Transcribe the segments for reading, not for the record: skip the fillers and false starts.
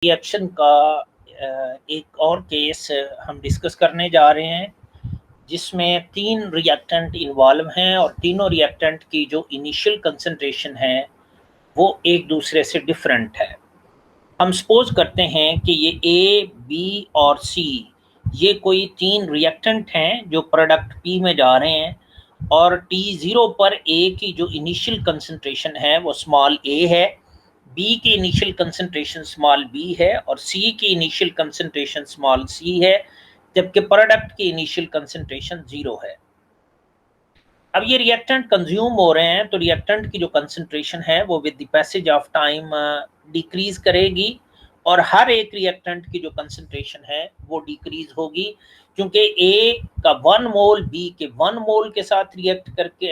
Reaction का एक और केस हम डिस्कस करने जा रहे हैं जिसमें 3 रिएक्टेंट इन्वॉल्व हैं और तीनों रिएक्टेंट की जो इनिशियल कंसंट्रेशन है वो एक दूसरे से डिफरेंट है। हम सपोज करते हैं कि ये ए, बी और सी ये कोई 3 रिएक्टेंट हैं जो प्रोडक्ट पी में जा रहे हैं और T0 पर ए की जो इनिशियल कंसंट्रेशन है वो स्मॉल ए है, बी की इनिशियल कंसंट्रेशन स्मॉल बी है और सी की इनिशियल कंसंट्रेशन स्मॉल सी है, जबकि प्रोडक्ट की इनिशियल कंसंट्रेशन 0 है। अब ये रिएक्टेंट कंज्यूम हो रहे हैं तो रिएक्टेंट की जो कंसंट्रेशन है वो with the passage of time decrease करेगी और हर एक रिएक्टेंट की जो कंसंट्रेशन है वो डिक्रीज होगी, क्योंकि ए का 1 मोल बी के 1 मोल के साथ रिएक्ट करके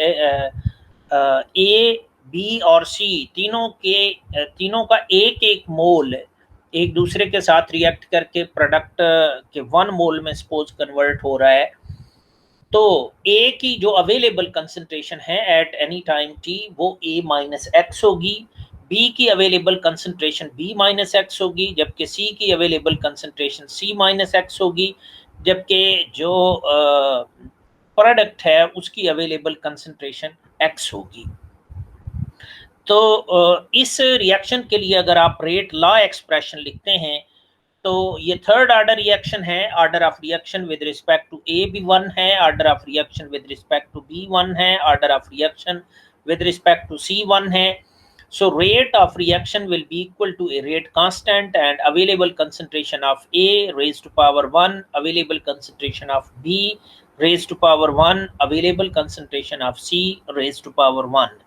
ए, बी और सी तीनों का एक एक मोल एक दूसरे के साथ रिएक्ट करके प्रोडक्ट के 1 मोल में सपोज कन्वर्ट हो रहा है। तो ए की जो अवेलेबल कंसंट्रेशन है एट एनी टाइम टी वो ए माइनस एक्स होगी, बी की available concentration B minus X होगी, जबकि सी की available concentration C minus X होगी, जबकि जो प्रोडक्ट है उसकी अवेलेबल कंसंट्रेशन एक्स होगी। तो इस रिएक्शन के लिए अगर आप रेट लॉ एक्सप्रेशन लिखते हैं तो ये थर्ड ऑर्डर रिएक्शन है, order of reaction with respect to A भी 1 है, order of reaction with respect to B 1 है, order of reaction with respect to C 1 है। So rate of reaction will be equal to a rate constant and available concentration of A raised to power 1, available concentration of B raised to power 1, available concentration of C raised to power 1।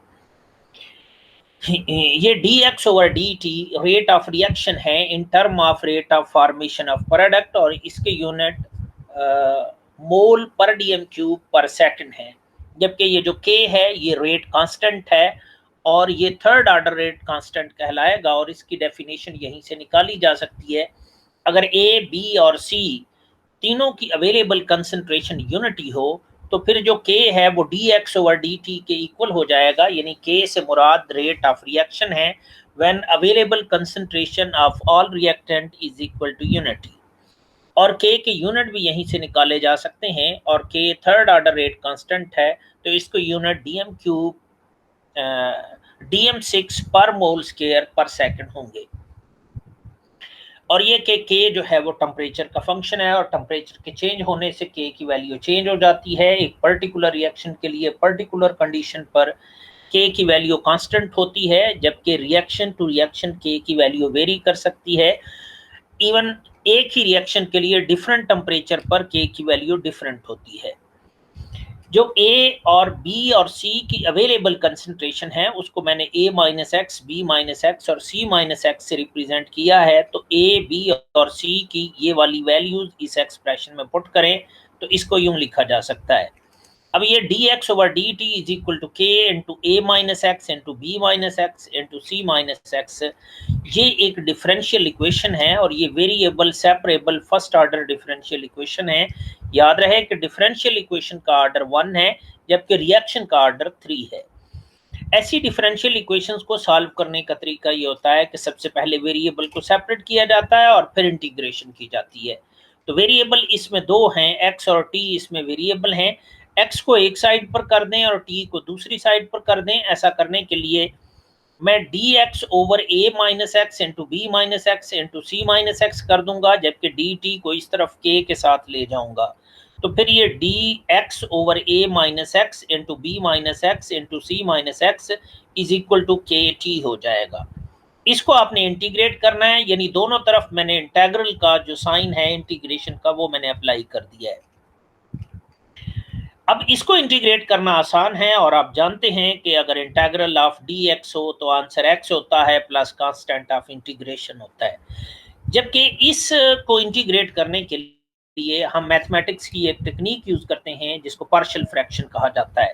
ये dx over dt rate of reaction है in term of rate of formation of product और इसके unit mole पर DM cube पर second है, जबकि ये जो k है ये रेट कांस्टेंट है और ये थर्ड ऑर्डर रेट कांस्टेंट कहलाएगा और इसकी डेफिनेशन यहीं से निकाली जा सकती है। अगर a, b और c तीनों की अवेलेबल कंसंट्रेशन यूनिटी हो तो फिर जो k है वो dx ओवर dt के इक्वल हो जाएगा, यानी k से मुराद रेट ऑफ रिएक्शन है when available concentration of all reactant is equal to unity, और k के यूनिट भी यहीं से निकाले जा सकते हैं और k third order rate constant है तो इसको यूनिट dm क्यूब dm6 पर मोल स्क्वायर पर सेकंड होंगे। और ये के जो है वो टेम्परेचर का फंक्शन है और टेम्परेचर के चेंज होने से के की वैल्यू चेंज हो जाती है। एक पर्टिकुलर रिएक्शन के लिए पर्टिकुलर कंडीशन पर के की वैल्यू कांस्टेंट होती है, जबकि रिएक्शन टू रिएक्शन के की वैल्यू वेरी कर सकती है। इवन एक ही रिएक्शन के लिए डिफरेंट टेम्परेचर पर के की वैल्यू डिफरेंट होती है। जो ए और बी और सी की अवेलेबल कंसंट्रेशन है उसको मैंने a minus X, B minus X और c माइनस एक्स से रिप्रेजेंट किया है। तो a, b और c की ये वाली वैल्यूज इस एक्सप्रेशन में पुट करें तो इसको यूं लिखा जा सकता है। अब ये dx over dt is equal to k into A minus X into B minus X into C minus X, ये एक डिफरेंशियल इक्वेशन है और ये variable separable first order differential equation है। याद रहे कि डिफरेंशियल इक्वेशन का ऑर्डर 1 है जबकि रिएक्शन का ऑर्डर 3 है। ऐसी डिफरेंशियल इक्वेशंस को सॉल्व करने का तरीका ये होता है कि सबसे पहले वेरिएबल को सेपरेट किया जाता है और फिर इंटीग्रेशन की जाती है। तो वेरिएबल इसमें 2 हैं, x और t इसमें वेरिएबल हैं। x को एक साइड पर कर दें और t को दूसरी साइड पर कर दें। ऐसा करने के लिए मैं dx over a minus X into B minus X into C minus X कर दूंगा, जबकि dt को इस तरफ k के साथ ले जाऊंगा। तो फिर ये dx over a minus X into B minus X into C minus X is equal to kt हो जाएगा। इसको आपने इंटीग्रेट करना है, यानी दोनों तरफ मैंने इंटेग्रल का जो साइन है इंटीग्रेशन का वो मैंने अप्लाई कर दिया है। अब इसको इंटीग्रेट करना आसान है और आप जानते हैं कि अगर इंटीग्रल ऑफ dx हो तो आंसर x होता है प्लस कांस्टेंट ऑफ इंटीग्रेशन होता है। जबकि इस को इंटीग्रेट करने के लिए हम मैथमेटिक्स की एक टेक्निक यूज करते हैं जिसको पार्शियल फ्रैक्शन कहा जाता है।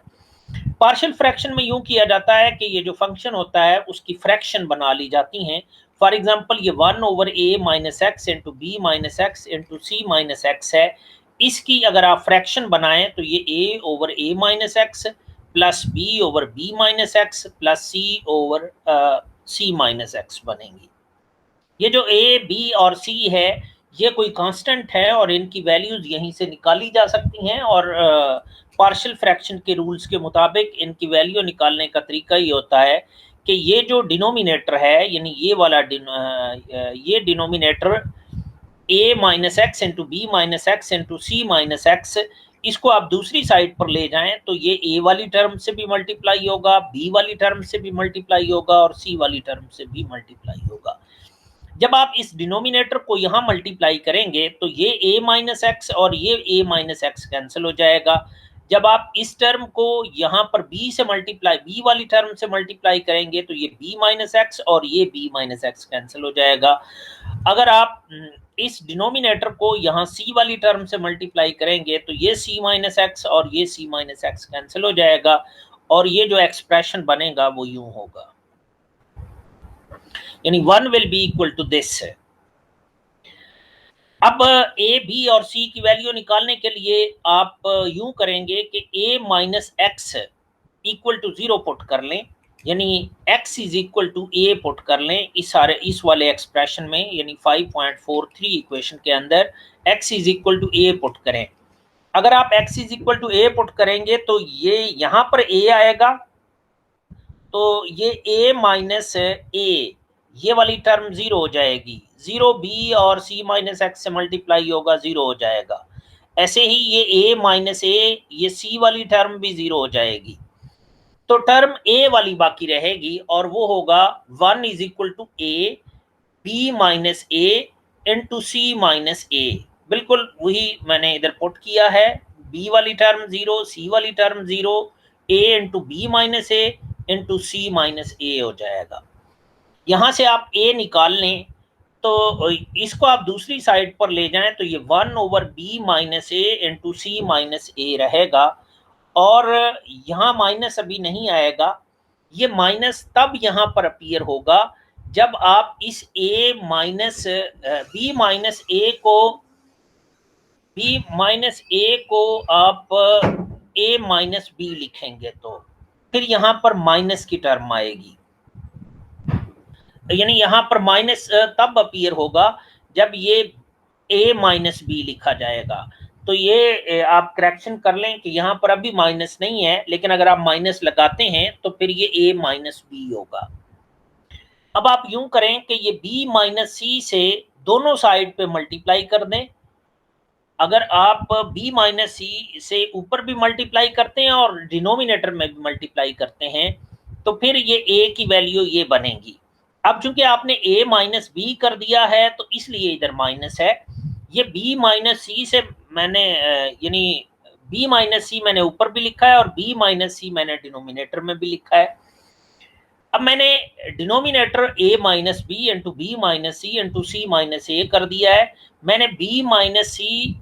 पार्शियल फ्रैक्शन में यूं किया जाता है कि ये जो फंक्शन होता है उसकी फ्रैक्शन बना ली जाती हैं। फॉर एग्जांपल ये 1 over a minus X into B minus X into C minus X है, इसकी अगर आप फ्रैक्शन बनाएं तो ये a over a minus X plus b over b minus X plus c over c minus X बनेंगी। ये जो ए बी और सी है ये कोई कांस्टेंट है और इनकी वैल्यूज यहीं से निकाली जा सकती हैं, और पार्शियल फ्रैक्शन के रूल्स के मुताबिक इनकी वैल्यू निकालने का तरीका ये होता है कि ये जो डिनोमिनेटर है, यानी ये वाला ये denominator a minus X into B minus X into C minus X, इसको आप दूसरी साइड पर ले जाएं तो ये a वाली टर्म से भी मल्टीप्लाई होगा, b वाली टर्म से भी मल्टीप्लाई होगा और c वाली टर्म से भी मल्टीप्लाई होगा। जब आप इस डिनोमिनेटर को यहाँ मल्टीप्लाई करेंगे तो ये a माइनस एक्स और ये a माइनस एक्स कैंसिल हो जाएगा। जब आप इस टर्म को यहाँ पर b से मल्टीप्लाई, b वाली टर्म से मल्टीप्लाई करेंगे तो ये b माइनस एक्स और ये b माइनस एक्स कैंसिल हो जाएगा। अगर आप इस डिनोमिनेटर को यहाँ c वाली टर्म से मल्टीप्लाई करेंगे तो ये c माइनस एक्स और ये c माइनस एक्स कैंसिल हो जाएगा, और ये जो एक्सप्रेशन बनेगा वो यूं होगा, यानी 1 will be equal to this. अब ए बी और सी की वैल्यू निकालने के लिए आप यूं करेंगे कि a minus X equal to 0 put कर लें, यानी x is equal to a put कर लें इस वाले एक्सप्रेशन में, यानी 5.43 इक्वेशन के अंदर x is equal to a put करें। अगर आप x is equal to a put करेंगे तो ये यहाँ पर a आएगा, तो ये a माइनस a ये वाली टर्म 0 हो जाएगी, 0 b और c माइनस एक्स से मल्टीप्लाई होगा 0 हो जाएगा। ऐसे ही ये a माइनस a ये c वाली टर्म भी 0 हो जाएगी, तो टर्म a वाली बाकी रहेगी और वो होगा 1 is equal to a b minus a into C minus a। बिल्कुल वही मैंने इधर पुट किया है, b वाली टर्म 0, c वाली term 0, a into B minus a into C minus a हो जाएगा। यहां से आप a निकाल लें तो इसको आप दूसरी साइड पर ले जाएं तो ये 1 over B minus A into C minus ए रहेगा, और यहाँ माइनस अभी नहीं आएगा, ये माइनस तब यहाँ पर अपीयर होगा जब आप इस a minus B minus A को आप a माइनस बी लिखेंगे तो फिर यहाँ पर माइनस की टर्म आएगी, यानी यहाँ पर माइनस तब अपीयर होगा जब ये a माइनस बी लिखा जाएगा। तो ये आप करेक्शन कर लें कि यहाँ पर अभी माइनस नहीं है, लेकिन अगर आप माइनस लगाते हैं तो फिर ये a माइनस बी होगा। अब आप यूं करें कि ये b माइनस सी से दोनों साइड पे मल्टीप्लाई कर दें। अगर आप b माइनस सी से ऊपर भी मल्टीप्लाई करते हैं और डिनोमिनेटर में भी मल्टीप्लाई करते हैं तो फिर ये a की वैल्यू ये बनेगी। अब चूंकि आपने a माइनस बी कर दिया है तो इसलिए इधर माइनस है। ये b माइनस सी से मैंने यानी b माइनस सी मैंने ऊपर भी लिखा है और b माइनस सी मैंने डिनोमिनेटर में भी लिखा है। अब मैंने denominator a minus B into B minus C into C minus A कर दिया है। मैंने b माइनस सी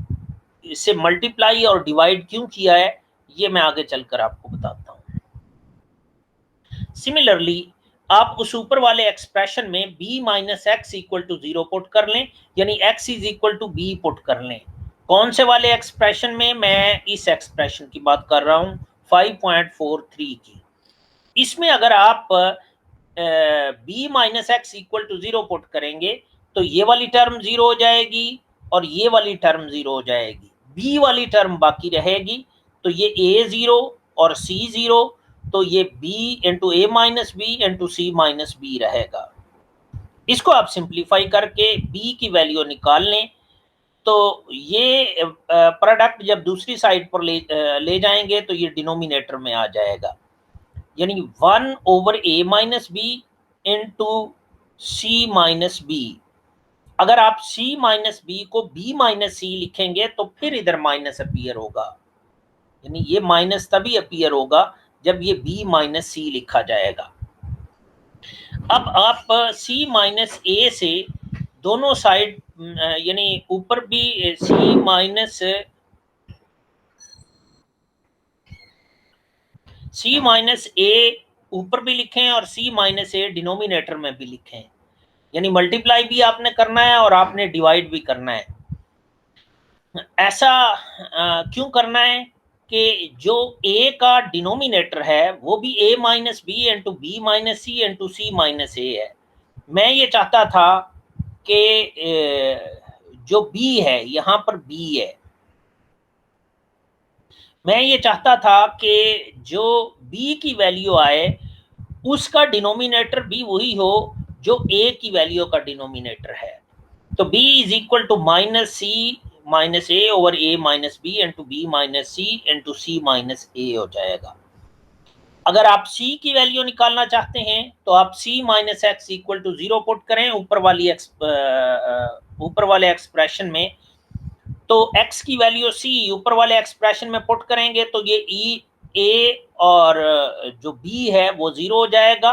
से मल्टीप्लाई और डिवाइड क्यों किया है ये मैं आगे चलकर आपको बताता हूं। सिमिलरली आप उस ऊपर वाले एक्सप्रेशन में b minus X equal to 0 put कर लें, यानी x is equal to b put कर लें। कौन से वाले एक्सप्रेशन में? मैं इस एक्सप्रेशन की बात कर रहा हूं 5.43 की। इसमें अगर आप b minus X equal to 0 put करेंगे तो ये वाली टर्म 0 हो जाएगी और ये वाली टर्म 0 हो जाएगी, b वाली टर्म बाकी रहेगी, तो ये a 0 और c 0, तो ये b into A minus B into C minus B रहेगा। इसको आप सिंप्लीफाई करके b की वैल्यू निकाल लें तो ये प्रोडक्ट जब दूसरी साइड पर ले जाएंगे तो ये डिनोमिनेटर में आ जाएगा, यानी 1 over a minus B into C minus B. अगर आप c माइनस बी को b माइनस सी लिखेंगे तो फिर इधर माइनस अपीयर होगा, यानी ये माइनस तभी अपीयर होगा जब ये b माइनस सी लिखा जाएगा। अब आप c माइनस ए से दोनों साइड यानी ऊपर भी c माइनस ए ऊपर भी लिखें और c माइनस ए डिनोमिनेटर में भी लिखें, यानी मल्टीप्लाई भी आपने करना है और आपने डिवाइड भी करना है। ऐसा क्यों करना है कि जो a का डिनोमिनेटर है वो भी a minus B into B minus C into C minus A है। मैं ये चाहता था कि जो बी है, यहाँ पर बी है, मैं ये चाहता था कि जो बी की वैल्यू आए उसका डिनोमिनेटर भी वही हो जो ए की वैल्यू का डिनोमिनेटर है। तो b is equal to minus C minus A over A minus B into B minus C into C minus A हो जाएगा। अगर आप c की वैल्यू निकालना चाहते हैं तो आप c minus X equal to 0 put करें ऊपर वाले एक्सप्रेशन में। तो x की वैल्यू c ऊपर वाले एक्सप्रेशन में पुट करेंगे तो ये e a और जो b है वो 0 हो जाएगा,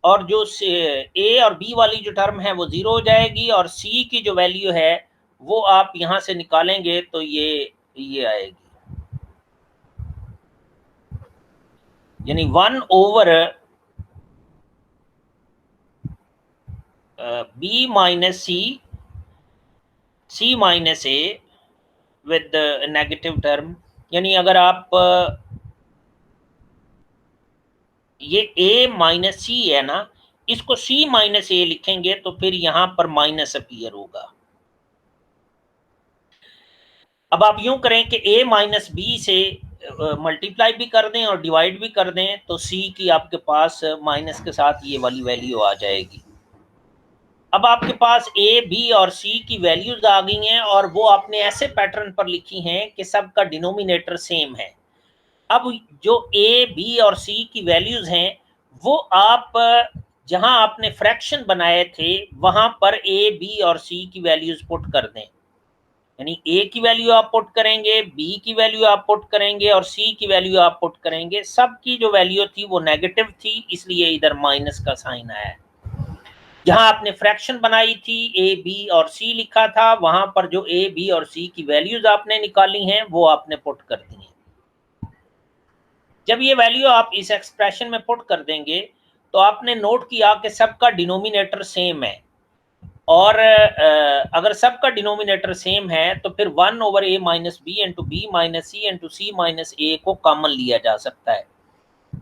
और जो a और b वाली जो टर्म है वो 0 हो जाएगी, और c की जो वैल्यू है वो आप यहां से निकालेंगे तो ये आएगी, यानी 1 over b minus C minus A with negative term. यानी अगर आप ये a माइनस सी है ना, इसको c माइनस ए लिखेंगे तो फिर यहां पर माइनस अपीयर होगा। अब आप यूं करें कि a माइनस बी से मल्टीप्लाई भी कर दें और डिवाइड भी कर दें तो c की आपके पास माइनस के साथ ये वाली वैल्यू आ जाएगी। अब आपके पास a b और c की वैल्यूज आ गई हैं और वो आपने ऐसे पैटर्न पर लिखी हैं कि सबका डिनोमिनेटर सेम है। अब जो a b और c की वैल्यूज हैं वो आप जहां आपने फ्रैक्शन बनाए थे वहां पर a b और c की वैल्यूज पुट कर दें। यानी a की वैल्यू आप पुट करेंगे, b की वैल्यू आप पुट करेंगे और c की वैल्यू आप पुट करेंगे। सबकी जो वैल्यू थी वो नेगेटिव थी, इसलिए इधर माइनस का साइन आया। जहां आपने फ्रैक्शन बनाई थी a b और c लिखा था, वहां पर जो a b और c की वैल्यूज आपने निकाली हैं वो आपने पुट कर दी हैं। जब ये वैल्यू आप इस एक्सप्रेशन में पुट कर देंगे तो आपने नोट किया कि सबका डिनोमिनेटर सेम है, और अगर सबका डिनोमिनेटर सेम है तो फिर 1 over a minus B into B minus C into C minus A को कॉमन लिया जा सकता है।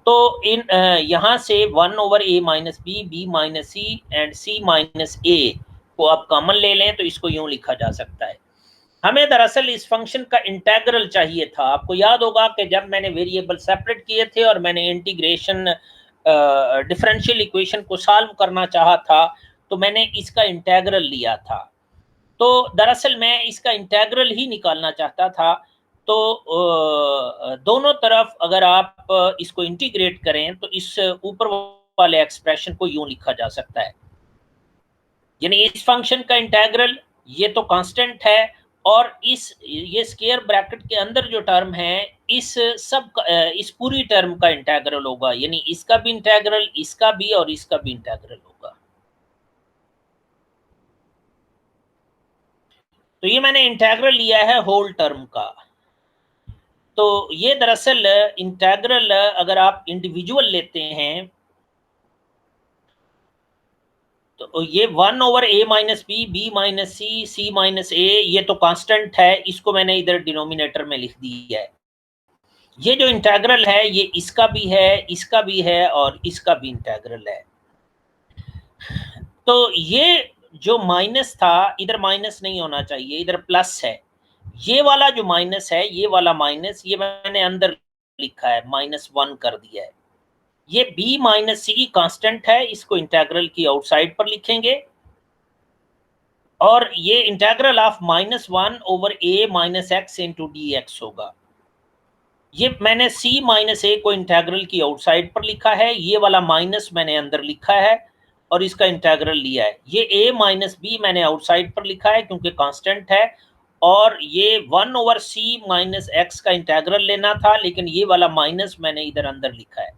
तो इन यहाँ से 1 over a minus B, B minus C and C minus A को आप कॉमन ले लें तो इसको यूं लिखा जा सकता है। हमें दरअसल इस फंक्शन का इंटेग्रल चाहिए था। आपको याद होगा कि जब मैंने वेरिएबल सेपरेट किए थे और मैंने इंटीग्रेशन डिफरेंशियल इक्वेशन को सॉल्व करना चाहा था तो मैंने इसका इंटेग्रल लिया था। तो दरअसल मैं इसका इंटेग्रल ही निकालना चाहता था। तो दोनों तरफ अगर आप इसको इंटीग्रेट करें तो इस ऊपर वाले एक्सप्रेशन को यूं लिखा जा सकता है, यानी इस फंक्शन का इंटेग्रल ये तो कांस्टेंट है, और ये स्क्वायर ब्रैकेट के अंदर जो टर्म है इस इस पूरी टर्म का इंटेग्रल होगा, यानी इसका भी इंटेग्रल, इसका भी और इसका भी इंटेग्रल होगा। तो ये मैंने इंटेग्रल लिया है होल टर्म का। तो ये दरअसल इंटेग्रल अगर आप इंडिविजुअल लेते हैं तो ये 1 over a minus B, B minus C, C minus A, ये तो कांस्टेंट है, इसको मैंने इधर डिनोमिनेटर में लिख दिया है। ये जो इंटेग्रल है ये इसका भी है, इसका भी है और इसका भी इंटेग्रल है। तो ये जो माइनस था इधर माइनस नहीं होना चाहिए, इधर प्लस है। ये वाला जो माइनस है, ये वाला माइनस, ये मैंने अंदर लिखा है, -1 कर दिया है। ये b माइनस सी कांस्टेंट है, इसको इंटेग्रल की आउटसाइड पर लिखेंगे, और ये integral of -1 over a minus X into D x होगा। ये मैंने c माइनस ए को इंटेग्रल की आउटसाइड पर लिखा है, ये वाला माइनस मैंने अंदर लिखा है और इसका इंटेग्रल लिया है। ये a माइनस बी मैंने आउटसाइड पर लिखा है क्योंकि कांस्टेंट है, और ये 1 ओवर c माइनस एक्स का इंटेग्रल लेना था, लेकिन ये वाला माइनस मैंने इधर अंदर लिखा है।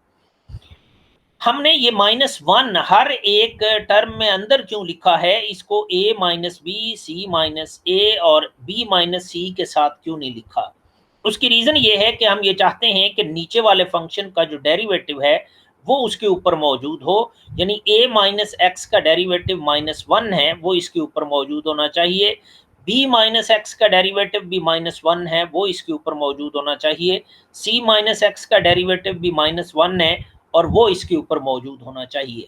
हमने ये -1 हर एक टर्म में अंदर क्यों लिखा है, इसको a minus B, C minus A और b माइनस सी के साथ क्यों नहीं लिखा? उसकी रीजन ये है कि हम ये चाहते हैं कि नीचे वाले फंक्शन का जो डेरिवेटिव है वो उसके ऊपर मौजूद हो, यानी a माइनस एक्स का डेरिवेटिव -1 है वो इसके ऊपर मौजूद होना चाहिए, b माइनस एक्स का डेरिवेटिव भी -1 है वो इसके ऊपर मौजूद होना चाहिए, c माइनस एक्स का डेरिवेटिव भी -1 है और वो इसके ऊपर मौजूद होना चाहिए।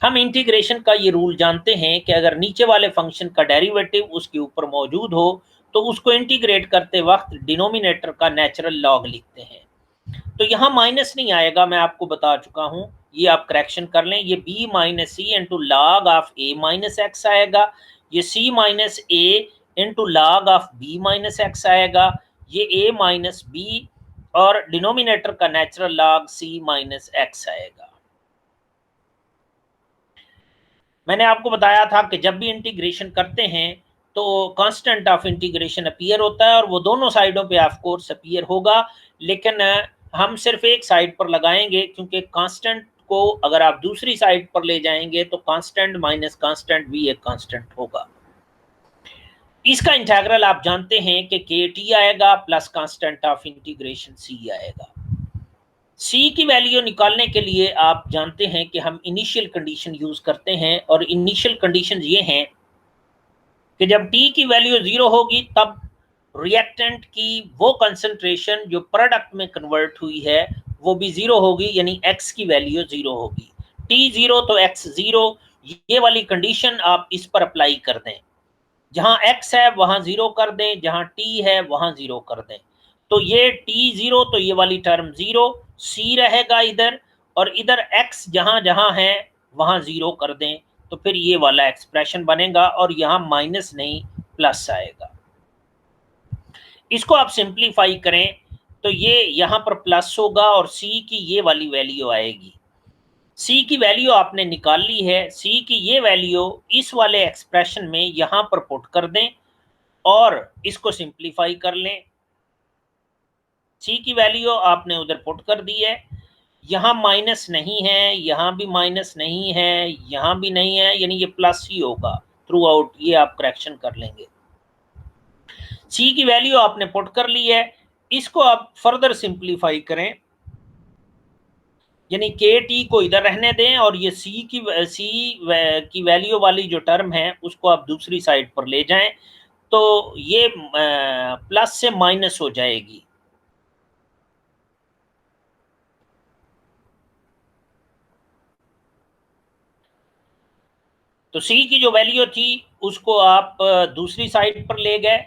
हम इंटीग्रेशन का ये रूल जानते हैं कि अगर नीचे वाले फंक्शन का डेरिवेटिव उसके ऊपर मौजूद हो तो उसको इंटीग्रेट करते वक्त डिनोमिनेटर का नेचुरल लॉग लिखते हैं। तो यहाँ माइनस नहीं आएगा, मैं आपको बता चुका हूँ, ये आप करेक्शन कर लें। ये b minus C into log of a minus X आएगा, ये c minus A into log of b minus X आएगा, ये a माइनस बी और डिनोमिनेटर का natural log c minus X आएगा। मैंने आपको बताया था कि जब भी इंटीग्रेशन करते हैं तो कांस्टेंट ऑफ इंटीग्रेशन अपीयर होता है और वो दोनों साइडों पे ऑफ कोर्स अपीयर होगा, लेकिन हम सिर्फ एक साइड पर लगाएंगे क्योंकि कांस्टेंट को अगर आप दूसरी साइड पर ले जाएंगे तो कांस्टेंट माइनस कांस्टेंट भी एक कांस्टेंट होगा। इसका इंटीग्रल आप जानते हैं कि के टी आएगा प्लस कांस्टेंट ऑफ इंटीग्रेशन सी आएगा। सी की वैल्यू निकालने के लिए आप जानते हैं कि हम इनिशियल कंडीशन यूज करते हैं और इनिशियल कंडीशन ये हैं कि जब टी की वैल्यू 0 होगी तब रिएक्टेंट की वो कंसंट्रेशन जो प्रोडक्ट में कन्वर्ट हुई है वो भी 0 होगी, यानी एक्स की वैल्यू 0 होगी। टी 0 तो एक्स 0, ये वाली कंडीशन आप इस पर अप्लाई कर दें। जहां x है वहां 0 कर दें, जहां t है वहां 0 कर दें। तो ये t 0 तो ये वाली टर्म 0, c रहेगा इधर, और इधर x जहां जहां है वहां 0 कर दें, तो फिर ये वाला एक्सप्रेशन बनेगा और यहाँ माइनस नहीं प्लस आएगा। इसको आप सिंप्लीफाई करें तो ये यहाँ पर प्लस होगा और c की ये वाली वैल्यू आएगी। c की वैल्यू आपने निकाल ली है, c की ये वैल्यू इस वाले एक्सप्रेशन में यहाँ पर पुट कर दें और इसको सिंप्लीफाई कर लें। c की वैल्यू आपने उधर पुट कर दी है, यहाँ माइनस नहीं है, यहाँ भी माइनस नहीं है, यहाँ भी नहीं है, यानी ये प्लस ही होगा थ्रू आउट, ये आप करेक्शन कर लेंगे। c की वैल्यू आपने पुट कर ली है, इसको आप फर्दर सिंप्लीफाई करें, यानी के टी को इधर रहने दें और ये सी की वैल्यू वाली जो टर्म है उसको आप दूसरी साइड पर ले जाएं, तो ये प्लस से माइनस हो जाएगी। तो सी की जो वैल्यू थी उसको आप दूसरी साइड पर ले गए।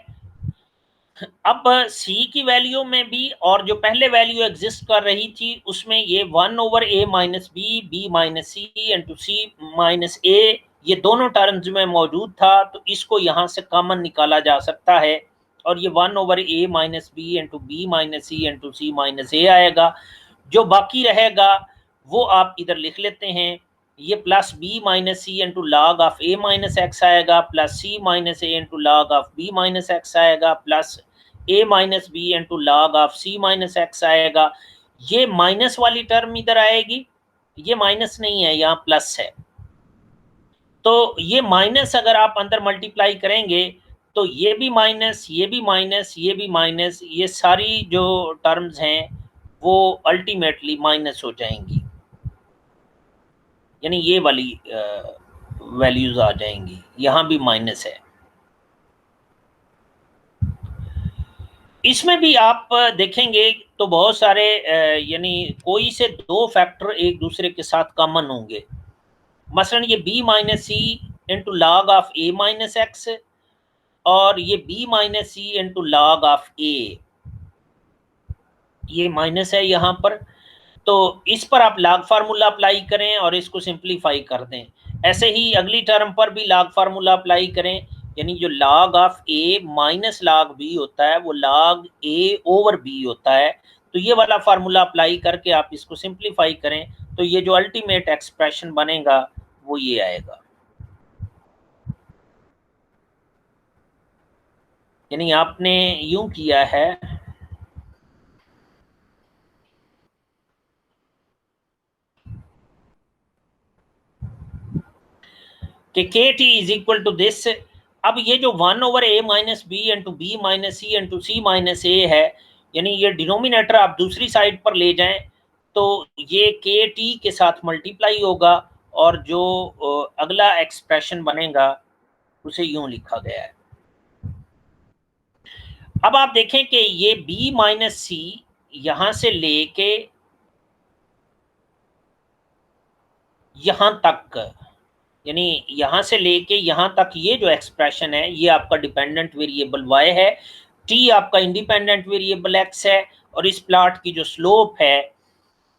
अब सी की वैल्यू में भी और जो पहले वैल्यू एग्जिस्ट कर रही थी उसमें ये 1/a minus B minus C into C minus A, ये दोनों टर्म्स में मौजूद था, तो इसको यहाँ से कॉमन निकाला जा सकता है और ये 1/a minus B into B minus C into C minus A आएगा। जो बाकी रहेगा वो आप इधर लिख लेते हैं, ये plus B minus C into log of A minus X आएगा, plus C minus A into log of B minus X आएगा, plus A minus B into log of C minus X आएगा। ये माइनस वाली term इधर आएगी, ये minus नहीं है, यहाँ प्लस है, तो ये माइनस अगर आप अंदर मल्टीप्लाई करेंगे तो ये भी माइनस, ये भी माइनस, ये भी माइनस, ये सारी जो टर्म्स हैं वो अल्टीमेटली माइनस हो जाएंगी, यानी ये वाली वैल्यूज आ जाएंगी, यहाँ भी माइनस है। इसमें भी आप देखेंगे तो बहुत सारे यानी कोई से दो फैक्टर एक दूसरे के साथ कॉमन होंगे। मसलन ये b minus C into log of A minus X और ये b minus C into log of A, ये माइनस है यहाँ पर, तो इस पर आप लॉग फार्मूला अप्लाई करें और इसको सिंप्लीफाई कर दें। ऐसे ही अगली टर्म पर भी लॉग फार्मूला अप्लाई करें, यानी जो log of A minus log B होता है वो लॉग ए ओवर बी होता है, तो ये वाला फार्मूला अप्लाई करके आप इसको सिंप्लीफाई करें तो ये जो अल्टीमेट एक्सप्रेशन बनेगा वो ये आएगा। यानी आपने यूं किया है कि K T is equal to this. अब ये जो 1/a minus B into B minus C into C minus A है, यानी ये डिनोमिनेटर आप दूसरी साइड पर ले जाएं तो ये के टी के साथ मल्टीप्लाई होगा और जो अगला एक्सप्रेशन बनेगा उसे यूं लिखा गया है। अब आप देखें कि ये b माइनस सी यहां से लेके यहां तक यानी यहाँ से लेके यहाँ तक ये जो एक्सप्रेशन है ये आपका डिपेंडेंट वेरिएबल y है, t आपका इंडिपेंडेंट वेरिएबल x है, और इस प्लॉट की जो स्लोप है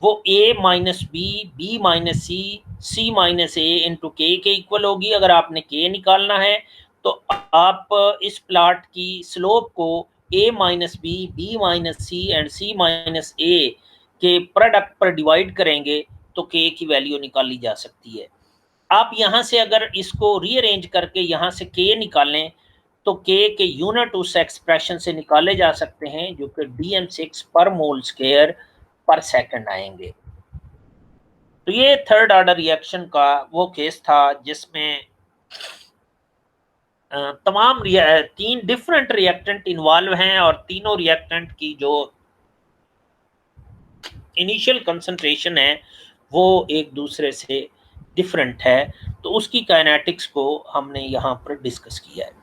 वो a minus B, B minus C, C minus A into के इक्वल होगी। अगर आपने k निकालना है तो आप इस प्लॉट की स्लोप को a minus B, B minus C and C minus A के प्रोडक्ट पर डिवाइड करेंगे तो k की वैल्यू निकाली जा सकती है। आप यहाँ से अगर इसको रीअरेंज करके यहाँ से k निकालें तो k के यूनिट उस एक्सप्रेशन से निकाले जा सकते हैं जो कि dm6 पर मोल स्क्वायर पर सेकंड आएंगे। तो ये थर्ड ऑर्डर रिएक्शन का वो केस था जिसमें तमाम 3 डिफरेंट रिएक्टेंट इन्वॉल्व हैं और तीनों रिएक्टेंट की जो इनिशियल कंसंट्रेशन है वो एक दूसरे से डिफरेंट है। तो उसकी काइनेटिक्स को हमने यहाँ पर डिस्कस किया है।